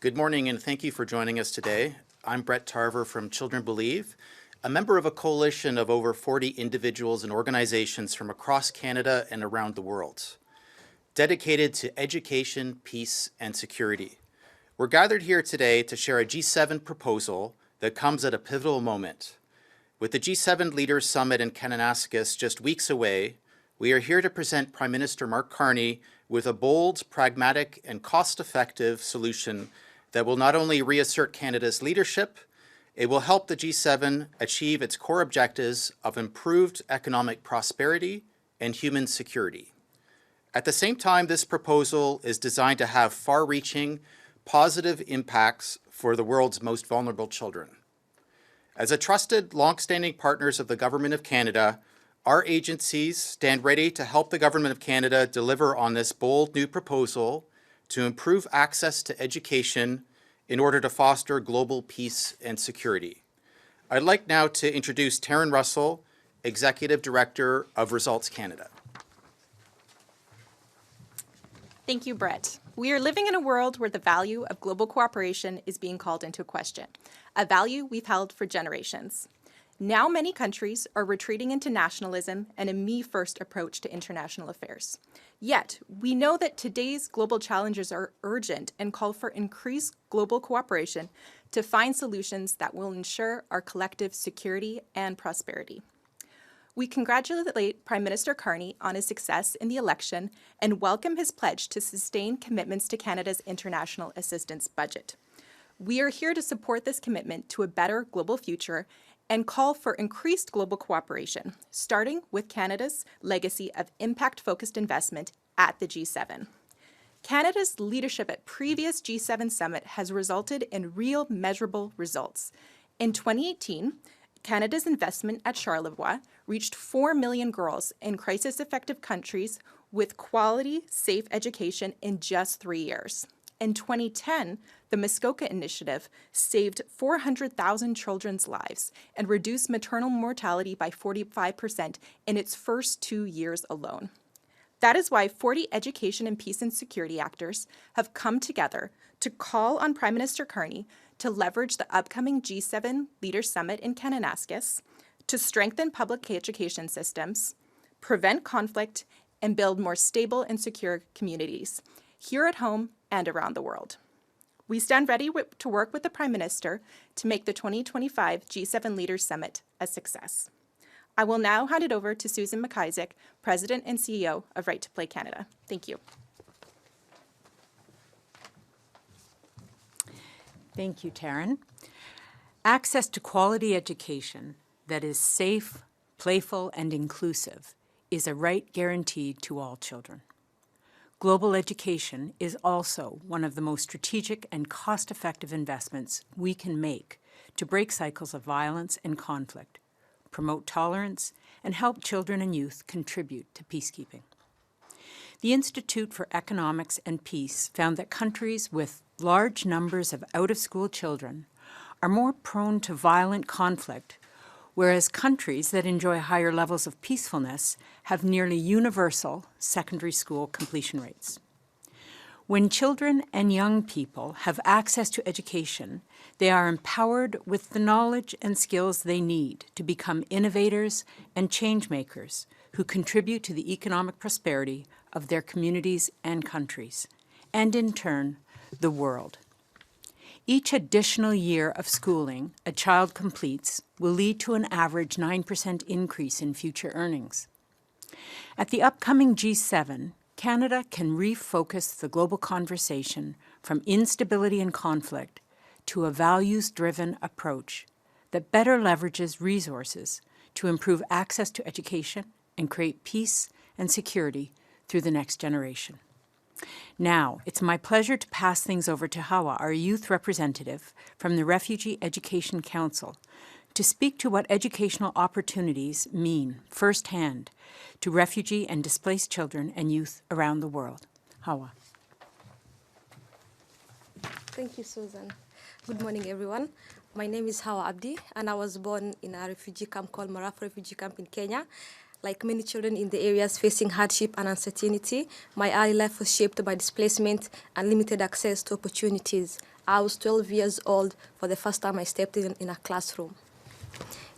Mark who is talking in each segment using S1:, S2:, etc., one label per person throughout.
S1: Good morning and thank you for joining us today. I'm Brett Tarver from Children Believe, a member of a coalition of over 40 individuals and organizations from across Canada and around the world, dedicated to education, peace, and security. We're gathered here today to share a G7 proposal that comes at a pivotal moment. With the G7 Leaders Summit in Kananaskis just weeks away, we are here to present Prime Minister Mark Carney with a bold, pragmatic, and cost-effective solution that will not only reassert Canada's leadership, it will help the G7 achieve its core objectives of improved economic prosperity and human security. At the same time, this proposal is designed to have far-reaching, positive impacts for the world's most vulnerable children. As a trusted, long-standing partners of the Government of Canada, our agencies stand ready to help the Government of Canada deliver on this bold new proposal to improve access to education in order to foster global peace and security. I'd like now to introduce Taryn Russell, Executive Director of Results Canada.
S2: Thank you, Brett. We are living in a world where the value of global cooperation is being called into question, a value we've held for generations. Now many countries are retreating into nationalism and a me-first approach to international affairs. Yet, we know that today's global challenges are urgent and call for increased global cooperation to find solutions that will ensure our collective security and prosperity. We congratulate Prime Minister Carney on his success in the election and welcome his pledge to sustain commitments to Canada's international assistance budget. We are here to support this commitment to a better global future and call for increased global cooperation, starting with Canada's legacy of impact-focused investment at the G7. Canada's leadership at previous G7 summit has resulted in real measurable results. In 2018, Canada's investment at Charlevoix reached 4 million girls in crisis-affected countries with quality, safe education in just 3 years. In 2010, the Muskoka Initiative saved 400,000 children's lives and reduced maternal mortality by 45% in its first 2 years alone. That is why 40 education and peace and security actors have come together to call on Prime Minister Carney to leverage the upcoming G7 Leaders Summit in Kananaskis to strengthen public education systems, prevent conflict, and build more stable and secure communities here at home and around the world. We stand ready to work with the Prime Minister to make the 2025 G7 Leaders Summit a success. I will now hand it over to Susan McIsaac, President and CEO of Right to Play Canada. Thank you.
S3: Thank you, Taryn. Access to quality education that is safe, playful, and inclusive is a right guaranteed to all children. Global education is also one of the most strategic and cost-effective investments we can make to break cycles of violence and conflict, promote tolerance, and help children and youth contribute to peacekeeping. The Institute for Economics and Peace found that countries with large numbers of out-of-school children are more prone to violent conflict, whereas countries that enjoy higher levels of peacefulness have nearly universal secondary school completion rates. When children and young people have access to education, they are empowered with the knowledge and skills they need to become innovators and change makers who contribute to the economic prosperity of their communities and countries, and in turn, the world. Each additional year of schooling a child completes will lead to an average 9% increase in future earnings. At the upcoming G7, Canada can refocus the global conversation from instability and conflict to a values-driven approach that better leverages resources to improve access to education and create peace and security through the next generation. Now, it's my pleasure to pass things over to Hawa, our youth representative from the Refugee Education Council, to speak to what educational opportunities mean firsthand to refugee and displaced children and youth around the world. Hawa.
S4: Thank you, Susan. Good morning, everyone. My name is Hawa Abdi, and I was born in a refugee camp called Maraf Refugee Camp in Kenya. Like many children in the areas facing hardship and uncertainty, my early life was shaped by displacement and limited access to opportunities. I was 12 years old for the first time I stepped in a classroom.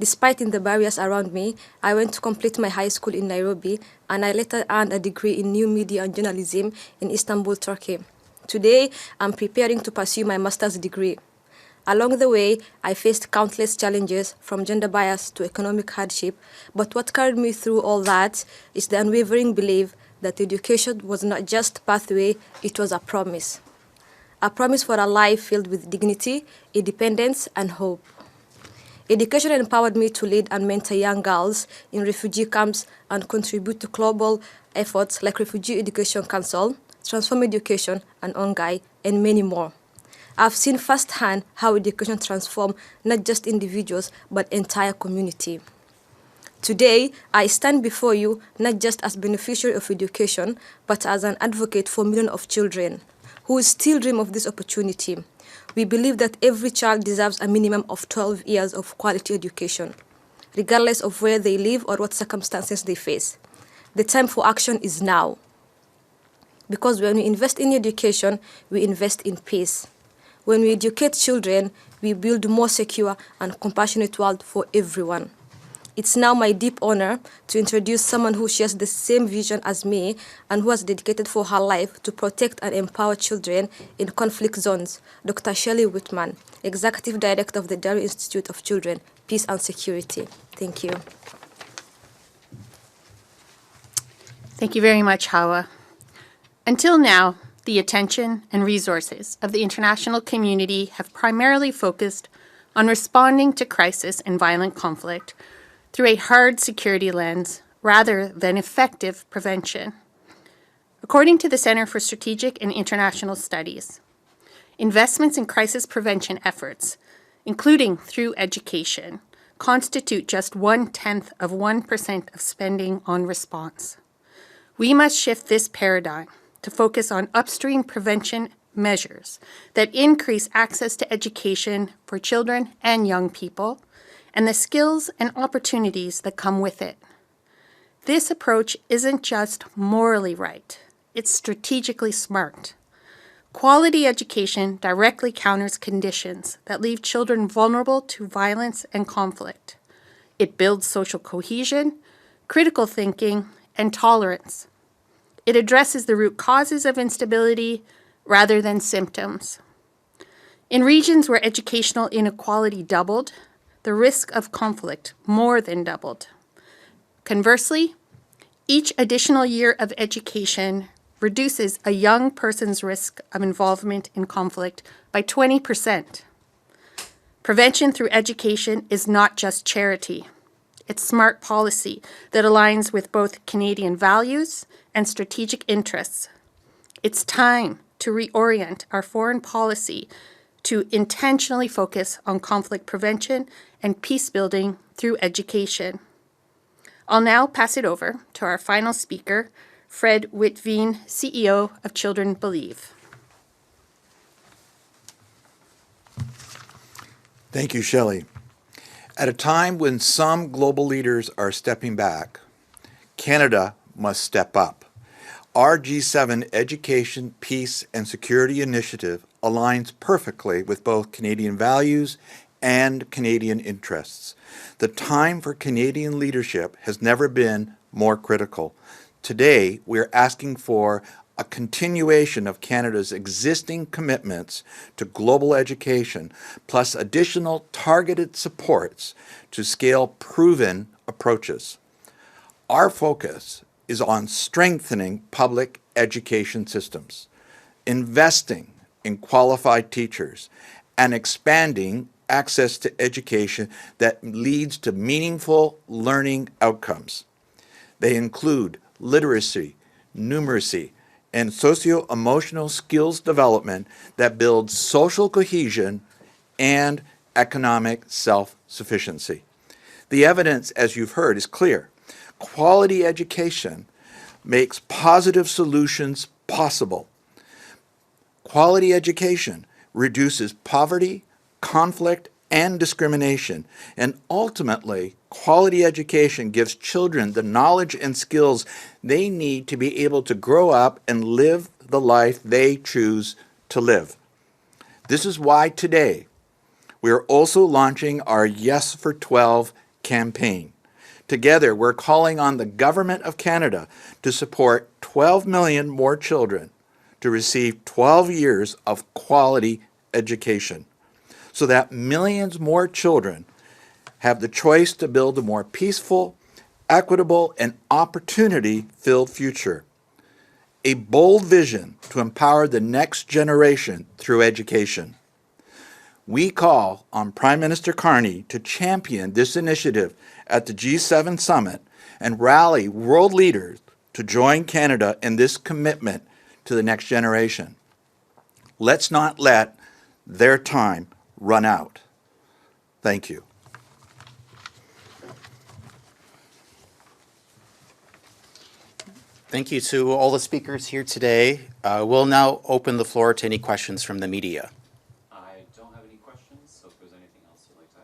S4: Despite the barriers around me, I went to complete my high school in Nairobi, and I later earned a degree in new media and journalism in Istanbul, Turkey. Today, I'm preparing to pursue my master's degree. Along the way, I faced countless challenges, from gender bias to economic hardship, but what carried me through all that is the unwavering belief that education was not just a pathway, it was a promise. A promise for a life filled with dignity, independence, and hope. Education empowered me to lead and mentor young girls in refugee camps and contribute to global efforts like Refugee Education Council, Transform Education, and ONGAI, and many more. I've seen firsthand how education transforms not just individuals, but entire community. Today, I stand before you not just as beneficiary of education, but as an advocate for millions of children who still dream of this opportunity. We believe that every child deserves a minimum of 12 years of quality education, regardless of where they live or what circumstances they face. The time for action is now. Because when we invest in education, we invest in peace. When we educate children, we build a more secure and compassionate world for everyone. It's now my deep honor to introduce someone who shares the same vision as me and who has dedicated for her life to protect and empower children in conflict zones, Dr. Shelley Whitman, Executive Director of the Dari Institute of Children, Peace and Security. Thank you.
S5: Thank you very much, Hawa. Until now, the attention and resources of the international community have primarily focused on responding to crisis and violent conflict through a hard security lens rather than effective prevention. According to the Center for Strategic and International Studies, investments in crisis prevention efforts, including through education, constitute just 0.1% of spending on response. We must shift this paradigm to focus on upstream prevention measures that increase access to education for children and young people, and the skills and opportunities that come with it. This approach isn't just morally right, it's strategically smart. Quality education directly counters conditions that leave children vulnerable to violence and conflict. It builds social cohesion, critical thinking, and tolerance. It addresses the root causes of instability rather than symptoms. In regions where educational inequality doubled, the risk of conflict more than doubled. Conversely, each additional year of education reduces a young person's risk of involvement in conflict by 20%. Prevention through education is not just charity. It's smart policy that aligns with both Canadian values and strategic interests. It's time to reorient our foreign policy to intentionally focus on conflict prevention and peace building through education. I'll now pass it over to our final speaker, Fred Witveen, CEO of Children Believe.
S6: Thank you, Shelley. At a time when some global leaders are stepping back, Canada must step up. Our G7 Education, Peace and Security Initiative aligns perfectly with both Canadian values and Canadian interests. The time for Canadian leadership has never been more critical. Today, we're asking for a continuation of Canada's existing commitments to global education, plus additional targeted supports to scale proven approaches. Our focus is on strengthening public education systems, investing in qualified teachers, and expanding access to education that leads to meaningful learning outcomes. They include literacy, numeracy, and socio-emotional skills development that builds social cohesion and economic self-sufficiency. The evidence, as you've heard, is clear. Quality education makes positive solutions possible. Quality education reduces poverty, conflict, and discrimination. And ultimately, quality education gives children the knowledge and skills they need to be able to grow up and live the life they choose to live. This is why today we are also launching our Yes for 12 campaign. Together, we're calling on the Government of Canada to support 12 million more children to receive 12 years of quality education so that millions more children have the choice to build a more peaceful, equitable, and opportunity-filled future. A bold vision to empower the next generation through education. We call on Prime Minister Carney to champion this initiative at the G7 Summit and rally world leaders to join Canada in this commitment to the next generation. Let's not let their time run out. Thank you.
S1: Thank you to all the speakers here today. We'll now open the floor to any questions from the media.
S7: I don't have any questions, so if there's anything else you'd like to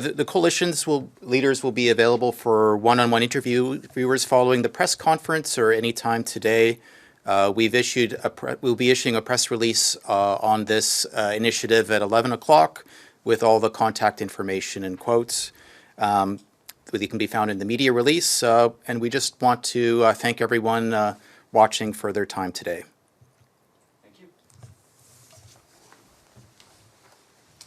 S7: add.
S1: The coalition's leaders will be available for one-on-one interviewers following the press conference or any time today. We'll be issuing a press release on this initiative at 11 o'clock with all the contact information and quotes. They can be found in the media release, and we just want to thank everyone watching for their time today.